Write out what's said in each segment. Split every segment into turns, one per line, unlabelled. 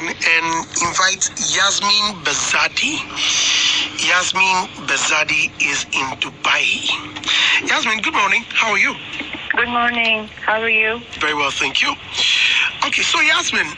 and invite Yasmine Bezadi. Yasmine Bezadi is in Dubai. Yasmine, good morning. How are you?
Good morning. How are you?
Very well, thank you. Okay, so Yasmine,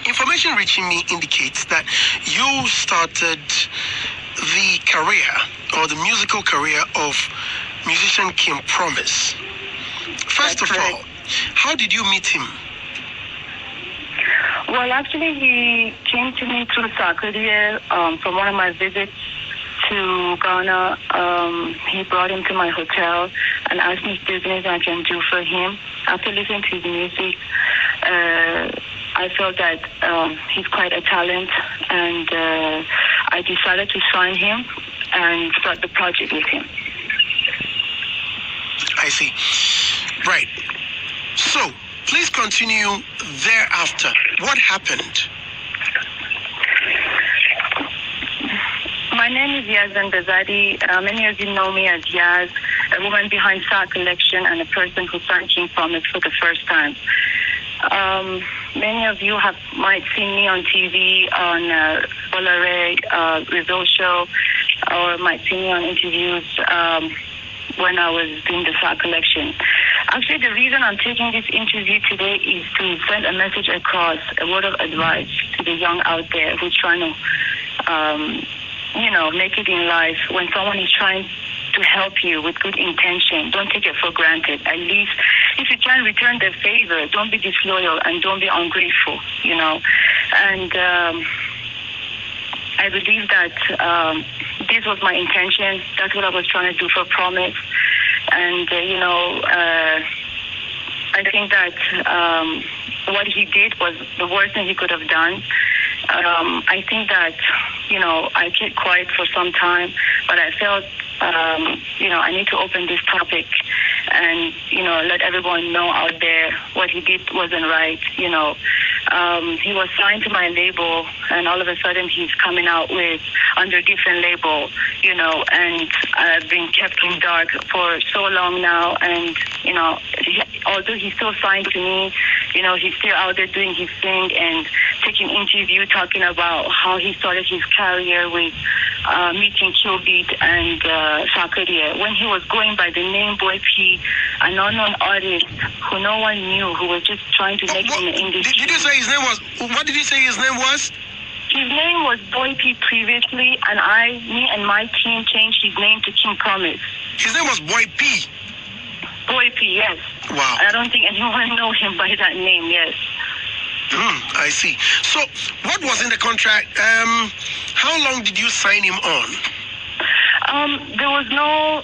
information reaching me indicates that you started the career or the musical career of musician King Promise. First of all, how did you meet him?
Well, actually, he came to me through Saturday from one of my visits to Ghana. He brought him to my hotel and asked me if there's anything I can do for him. After listening to his music, I felt that he's quite a talent, and I decided to sign him and start the project with him.
I see. Right. So, please continue thereafter. What happened?
My name is Yasmine Bezadi. Many of you know me as Yaz, a woman behind Star Collection and a person who signed King Promise for the first time. Many of you might see me on TV, on Bolare Rizzo show, or might see me on interviews when I was doing the Star Collection. Actually, the reason I'm taking this interview today is to send a message across, a word of advice to the young out there who's trying to, make it in life. When someone is trying to help you with good intention, don't take it for granted. At least, if you can return the favor, don't be disloyal and don't be ungrateful, And I believe that this was my intention. That's what I was trying to do for Promise. And, I think that what he did was the worst thing he could have done. I think that, I kept quiet for some time, but I felt, I need to open this topic and, let everyone know out there what he did wasn't right. He was signed to my label, and all of a sudden he's coming out with under a different label, and I've been kept in dark for so long now. And, although he's still signed to me, he's still out there doing his thing and taking interview, talking about how he started his career with meeting Killbeat and Sakuria. When he was going by the name Boy P, an unknown artist who no one knew, who was just trying to make it in the industry.
Did you say his name was? What did you say his name was?
His name was Boy P previously, and me and my team changed his name to King Promise.
His name was Boy P?
Boy P, yes.
Wow.
I don't think anyone knows him by that name, yes.
I see. So, what was in the contract? How long did you sign him on?
There was no...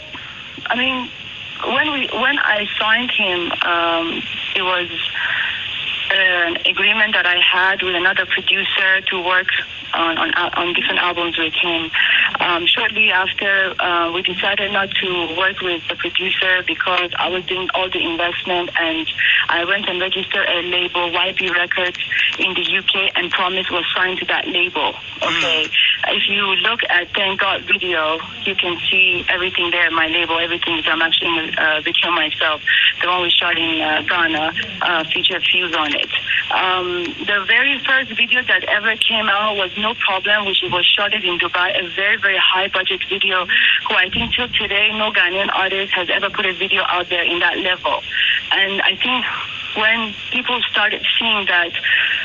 when I signed him, it was an agreement that I had with another producer to work on different albums with him. Shortly after, we decided not to work with the producer because I was doing all the investment, and I went and registered a label, YB Records, in the UK, and Promise was signed to that label. Okay. If you look at Thank God video, you can see everything there, my label, everything. I'm actually in a video myself. The one we shot in Ghana featured Fuse on it. The very first video that ever came out was No Problem, which was shot in Dubai, a very, very high-budget video, who I think till today no Ghanaian artist has ever put a video out there in that level. And I think when people started seeing that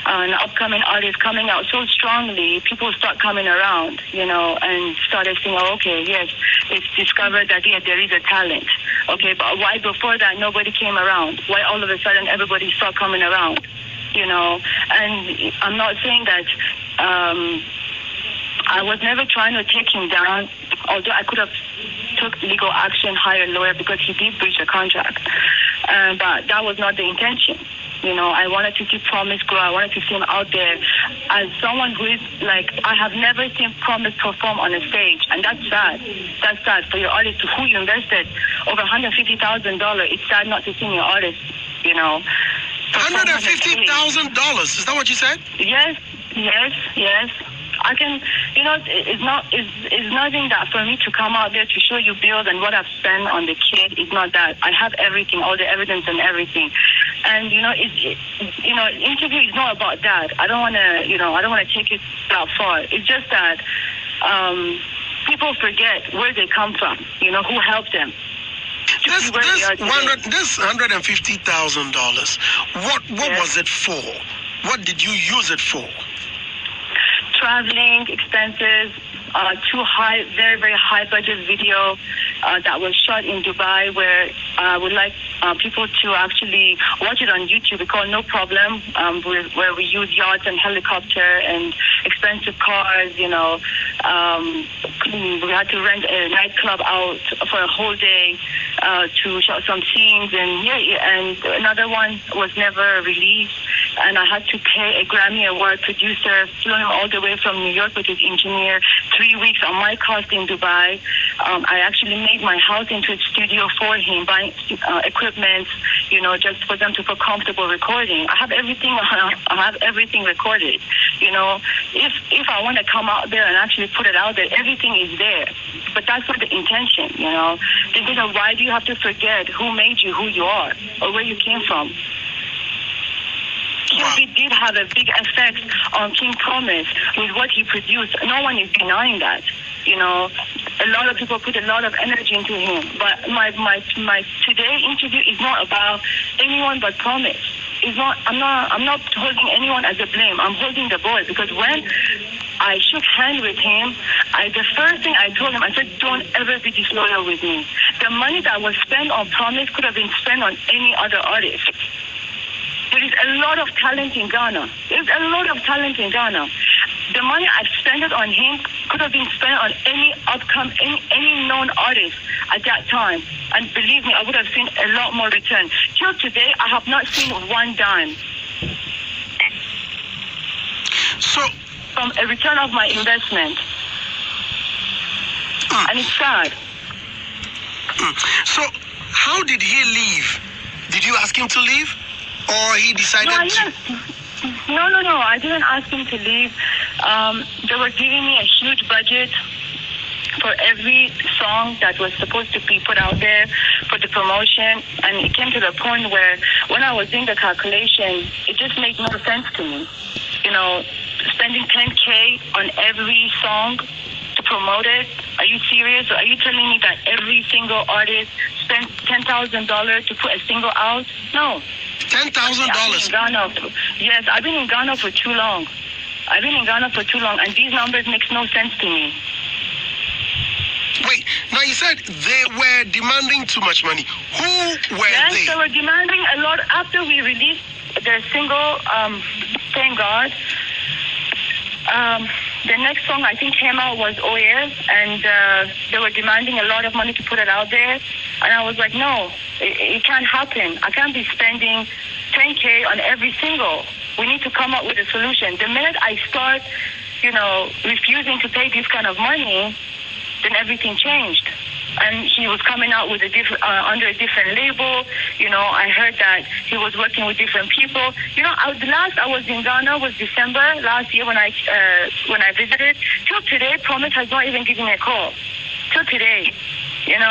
an upcoming artist coming out so strongly, people start coming around, and started saying, oh, okay, yes, it's discovered that, yeah, there is a talent. Okay, but why before that nobody came around? Why all of a sudden everybody started coming around? And I'm not saying that I was never trying to take him down, although I could have took legal action, hired a lawyer, because he did breach a contract. But that was not the intention. I wanted to see Promise grow. I wanted to see him out there as someone who is I have never seen Promise perform on a stage, and that's sad. That's sad for your artist who you invested over $150,000. It's sad not to see your artist, $150,000?
Is that what you said?
Yes. I can, it's nothing that for me to come out there to show you bills and what I've spent on the kid. It's not that. I have everything, all the evidence and everything. And, interview is not about that. I don't want to take it that far. It's just that people forget where they come from, who helped them.
This $150,000, what was it for? What did you use it for?
Traveling expenses, very, very high budget video that was shot in Dubai, where I would like people to actually watch it on YouTube. It's called No Problem, where we use yachts and helicopter and expensive cars. We had to rent a nightclub out for a whole day to shoot some scenes, and another one was never released. And I had to pay a Grammy Award producer, flew him all the way from New York with his engineer, 3 weeks on my cost in Dubai. I actually made my house into a studio for him, buying equipment, just for them to feel comfortable recording. I have everything recorded. If I want to come out there and actually put it out there, everything is there. But that's not the intention, why do you have to forget who made you, who you are, or where you came from? QB did have a big effect on King Thomas with what he produced. No one is denying that. A lot of people put a lot of energy into him. But my today interview is not about anyone but Thomas. I'm not holding anyone as a blame. I'm holding the boy, because when I shook hands with him, the first thing I told him, I said, don't ever be disloyal with me. The money that was spent on Promise could have been spent on any other artist. There is a lot of talent in Ghana. There's a lot of talent in Ghana. The money I spent on him could have been spent on any any known artist at that time. And believe me, I would have seen a lot more return. Till today, I have not seen one dime.
So,
from a return of my investment. And it's sad.
So, how did he leave? Did you ask him to leave? Or he decided
No, I didn't ask him to leave. They were giving me a huge budget for every song that was supposed to be put out there for the promotion. And it came to the point where when I was doing the calculation, it just made no sense to me. Spending $10K on every song to promote it. Are you serious? Or are you telling me that every single artist spent $10,000 to put a single out? No.
$10,000?
Yes, I've been in Ghana for too long. And these numbers make no sense to me.
Wait, now you said they were demanding too much money. Who were they?
Yes, they were demanding a lot. After we released their single, Thank God, the next song I think came out was Oh Yeah, and they were demanding a lot of money to put it out there. And I was like, no, it can't happen. I can't be spending $10K on every single. We need to come up with a solution. The minute I start, refusing to pay this kind of money, then everything changed. And he was coming out with under a different label. I heard that he was working with different people. The last I was in Ghana was December last year when I visited. Till today, Promise has not even given me a call. Till today, and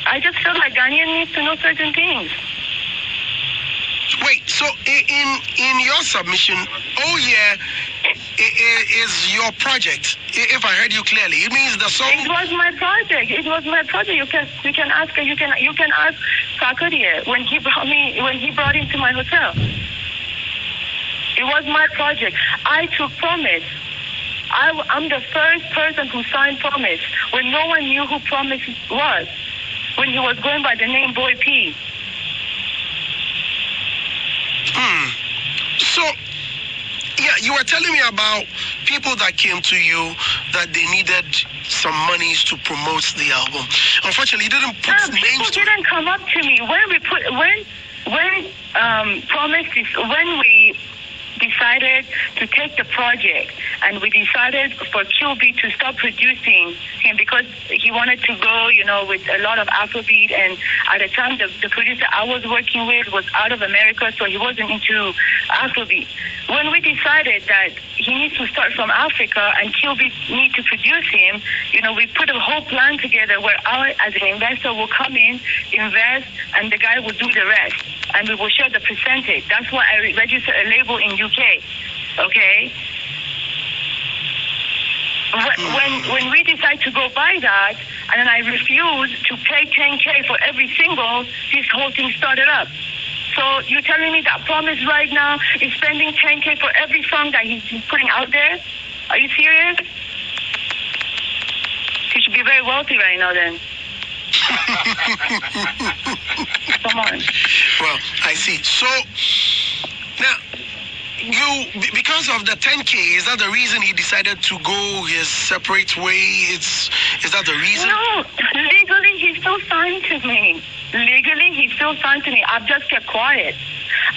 I just feel like Ghanaian needs to know certain things.
Wait, so in your submission, Oh Yeah is your project. If I heard you clearly, it means the song.
It was my project. You can ask Kakadier when he brought him to my hotel. It was my project. I took Promise. I'm the first person who signed Promise when no one knew who Promise was, when he was going by the name Boy P.
So, yeah, you were telling me about people that came to you that they needed some monies to promote the album. Unfortunately, you didn't put names.
People didn't come up to me when we decided to take the project, and we decided for QB to stop producing him because he wanted to go, with a lot of Afrobeat. And at the time, the producer I was working with was out of America, so he wasn't into Afrobeat. When we decided that he needs to start from Africa and QB need to produce him, we put a whole plan together where I, as an investor, will come in, invest, and the guy will do the rest. And we will share the percentage. That's why I registered a label in UK. Okay? When we decide to go buy that, and then I refuse to pay 10K for every single, this whole thing started up. So you're telling me that Promise right now is spending 10K for every song that he's putting out there? Are you serious? He should be very wealthy right now then. Come on.
Well, I see. So, now, because of the 10K, is that the reason he decided to go his separate way? Is that the reason?
No, legally he's still signed to me. I've just kept quiet.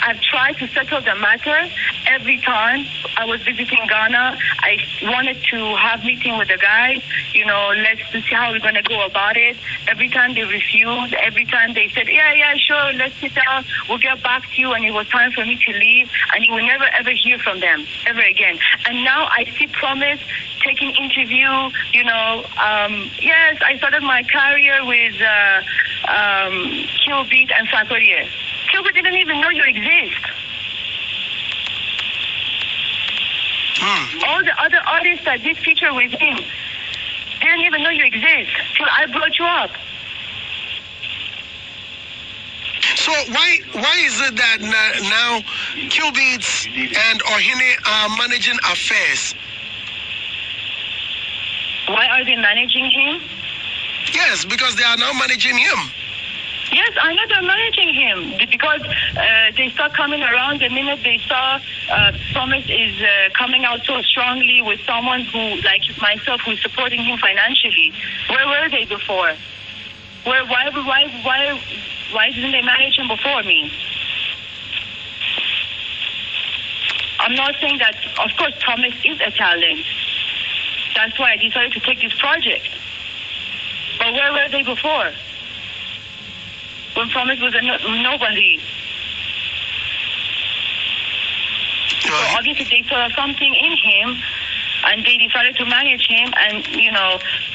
I've tried to settle the matter every time I was visiting Ghana. I wanted to have meeting with the guy, let's see how we're going to go about it. Every time they refused, every time they said, yeah, sure, let's sit down, we'll get back to you. And it was time for me to leave, and you will never, ever hear from them ever again. And now I see Promise taking interview, yes, I started my career with Qbeat and Sarkozy. Qbeat didn't even know you exist. All the other artists that did feature with him didn't even know you exist till I brought you up.
So why is it that now Qbeats and Ohene are managing affairs?
Why are they managing him?
Yes, because they are now managing him.
Yes, I know they're managing him because they start coming around the minute they saw Promise is coming out so strongly with someone who, like myself, who's supporting him financially. Where were they before? Why didn't they manage him before me? I'm not saying that, of course, Promise is a talent. That's why I decided to take this project. But where were they before? When Promise was a nobody. So obviously they saw something in him, and they decided to manage him and,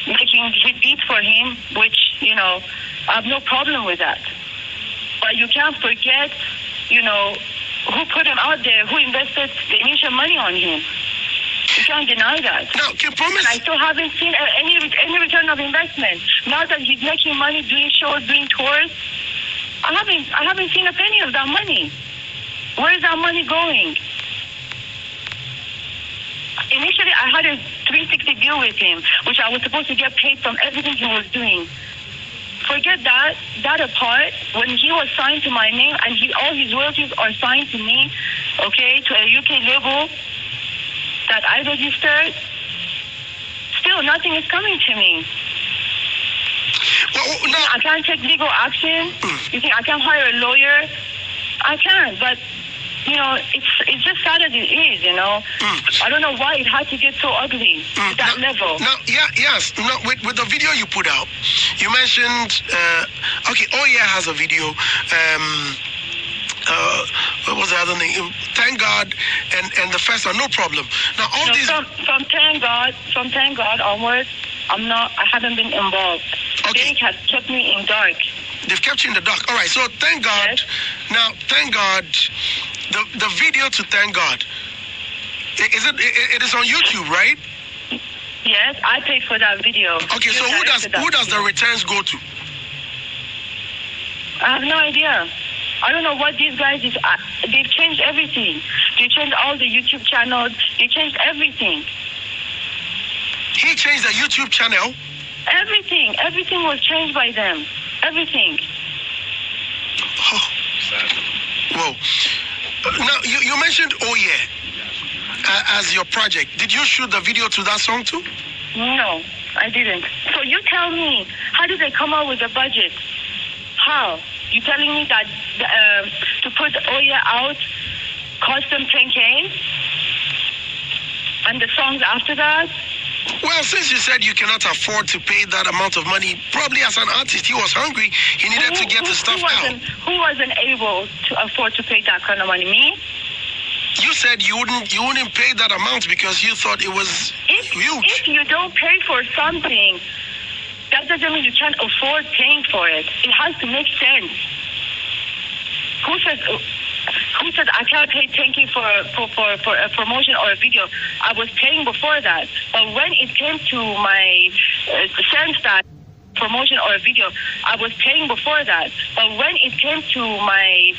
making hit beats for him, which, I have no problem with that. But you can't forget, who put him out there, who invested the initial money on him. You can't deny that.
Now, can Promise...
And I still haven't seen any return of investment. Now that he's making money, doing shows, doing tours, I haven't seen a penny of that money. Where is that money going? Initially, I had a 360 deal with him, which I was supposed to get paid from everything he was doing. Forget that apart. When he was signed to my name and all his royalties are signed to me, okay, to a UK label that I registered, still nothing is coming to me.
Well, no.
I can't take legal action. You think I can't hire a lawyer? I can, but it's just sad as it is, I don't know why it had to get so ugly to that level.
No, yes. No, with the video you put out, you mentioned, Oya has a video. What was the other name? Thank God, and the first one, no problem. Now all these
from Thank God onwards, I haven't been involved.
Okay.
They have kept me in dark.
They've kept you in the dark. All right. So Thank God.
Yes.
Now Thank God. The video to Thank God. It is on YouTube, right?
Yes, I paid for that video.
Okay. So who does the returns go to?
I have no idea. I don't know what these guys is. They've changed everything. They changed all the YouTube channels. They changed everything.
He changed the YouTube channel?
Everything was changed by them. Everything.
Oh. Whoa. Now, you mentioned Oh Yeah as your project. Did you shoot the video to that song too?
No, I didn't. So you tell me, how did they come up with the budget? How? You're telling me that to put Oh Yeah out, cost them 10K? And the songs after that?
Well, since you said you cannot afford to pay that amount of money, probably as an artist, he was hungry. He needed to get the stuff out.
Who wasn't able to afford to pay that kind of money? Me?
You said you wouldn't pay that amount because you thought it was huge.
If you don't pay for something, that doesn't mean you can't afford paying for it. It has to make sense. Who said I can't pay 10K for a promotion or a video? I was paying before that. But when it came to my sense that promotion or a video, I was paying before that. But when it came to my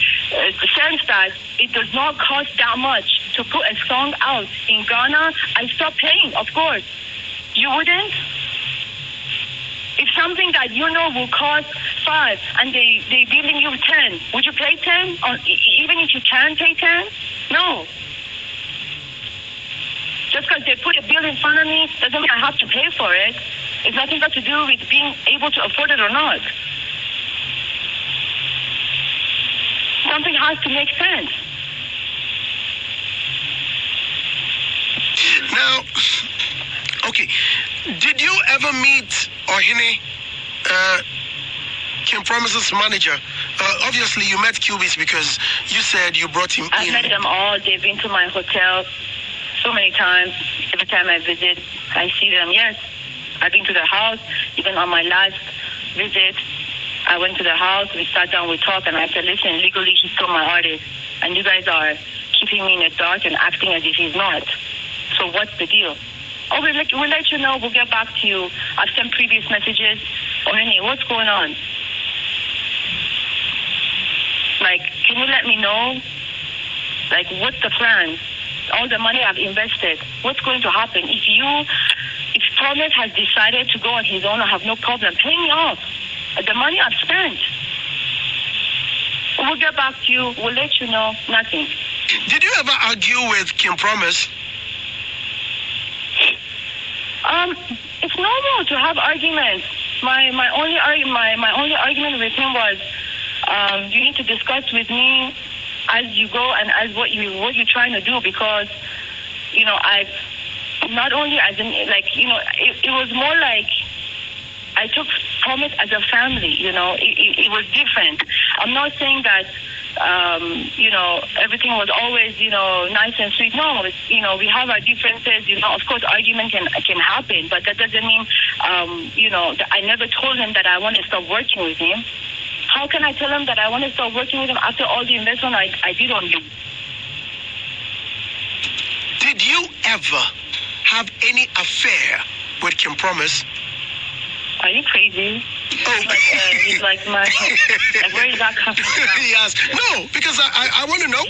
sense that it does not cost that much to put a song out in Ghana, I stopped paying, of course. You wouldn't? If something that you know will cost 5 and they billing you 10, would you pay 10? Or even if you can pay 10? No. Just because they put a bill in front of me doesn't mean I have to pay for it. It's nothing got to do with being able to afford it or not. Something has to make sense.
Now, okay, did you ever meet Ohene, Kim Promise's manager? Obviously, you met Cubies because you said you brought him in.
I've met them all. They've been to my hotel so many times. Every time I visit, I see them. Yes, I've been to their house. Even on my last visit, I went to their house. We sat down, we talked, and I said, listen, legally, he's still my artist. And you guys are keeping me in the dark and acting as if he's not. So what's the deal? Oh, we'll let you know. We'll get back to you. I've sent previous messages. Oh, honey, what's going on? Like, can you let me know? Like, what's the plan? All the money I've invested, what's going to happen? If Promise has decided to go on his own, I have no problem. Pay me off. The money I've spent. We'll get back to you. We'll let you know. Nothing.
Did you ever argue with Kim Promise?
It's normal to have arguments. My only argument with him was, you need to discuss with me as you go and as what you're trying to do, because I've not only as in it was more like I took Promise as a family. It was different. I'm not saying that everything was always, nice and sweet. No, we have our differences. Of course, argument can happen, but that doesn't mean, that I never told him that I want to stop working with him. How can I tell him that I want to start working with him after all the investment I did on him?
Did you ever have any affair with Kim Promise?
Are you crazy? Oh. He's like my... Like, where is that coming from?
Yes. No, because I want to know.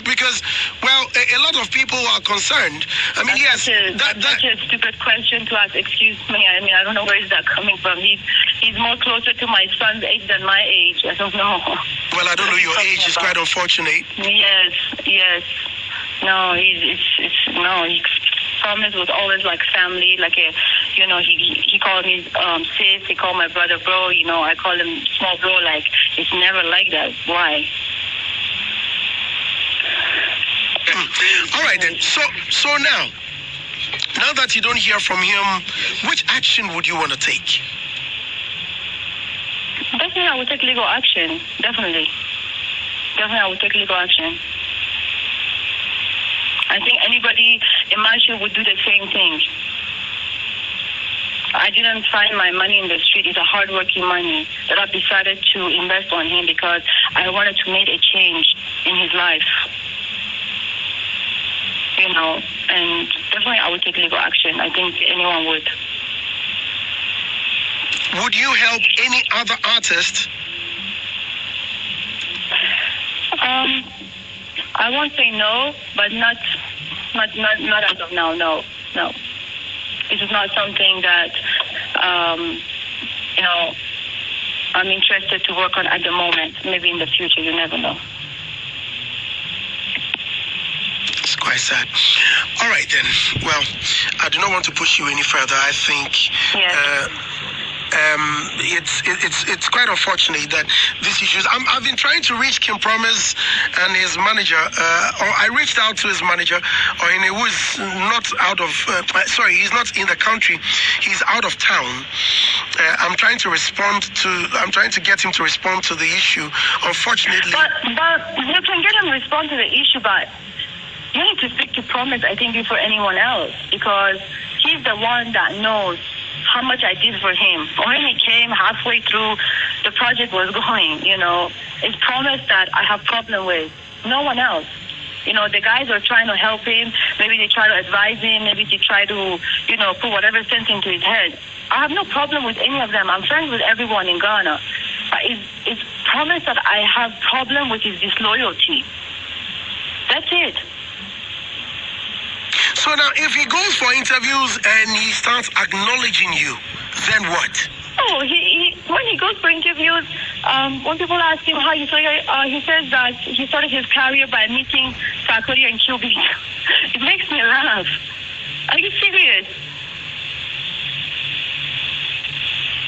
Because, well, a lot of people are concerned. I mean,
that's such a stupid question to ask. Excuse me. I mean, I don't know where is that coming from. He's more closer to my son's age than my age. I don't know.
Well, I don't know your age. It's quite unfortunate.
Yes. No, he Promise was always like family, like he called me sis, he called my brother bro, I call him small bro, like it's never like that. Why?
All right then. So now that you don't hear from him, which action would you want to take?
Definitely I would take legal action. Definitely I would take legal action. I think anybody in my shoe would do the same thing. I didn't find my money in the street. It's a hard-working money that I've decided to invest on him because I wanted to make a change in his life. And definitely I would take legal action. I think anyone would.
Would you help any other artist?
I won't say no, but not as of now. No. This is not something that I'm interested to work on at the moment. Maybe in the future, you never know.
It's quite sad. All right then. Well, I do not want to push you any further. I think it's quite unfortunate that these issues. I've been trying to reach Kim Promise and his manager. Or I reached out to his manager, and he was not out of. He's not in the country. He's out of town. I'm trying to get him to respond to the issue. Unfortunately,
but you can get him to respond to the issue, but you need to speak to Promise, I think, before anyone else, because he's the one that knows how much I did for him. When he came halfway through, the project was going, It's Promise that I have problem with. No one else. The guys are trying to help him. Maybe they try to advise him. Maybe they try to, put whatever sense into his head. I have no problem with any of them. I'm friends with everyone in Ghana. But it's Promise that I have problem with his disloyalty. That's it.
So now, if he goes for interviews and he starts acknowledging you, then what?
Oh, when he goes for interviews, when people ask him how he says that he started his career by meeting Sarkozy and Cuban. It makes me laugh. Are you serious?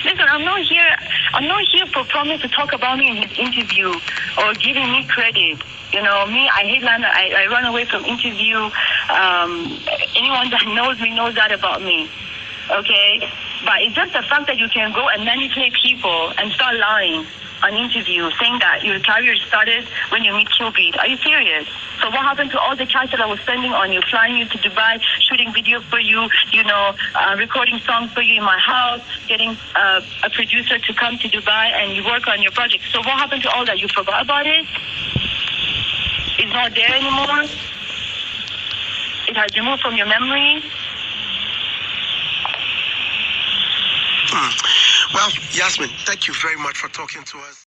Listen, I'm not here for Promise to talk about me in his interview or giving me credit. Me, I hate Lana. I run away from interview. Anyone that knows me knows that about me. Okay? But it's just the fact that you can go and manipulate people and start lying on interview, saying that your career started when you meet Cupid. Are you serious? So what happened to all the cash that I was spending on you, flying you to Dubai, shooting video for you, recording songs for you in my house, getting a producer to come to Dubai and you work on your project. So what happened to all that? You forgot about it? It's not there anymore? It has removed from your memory?
Well, Yasmine, thank you very much for talking to us.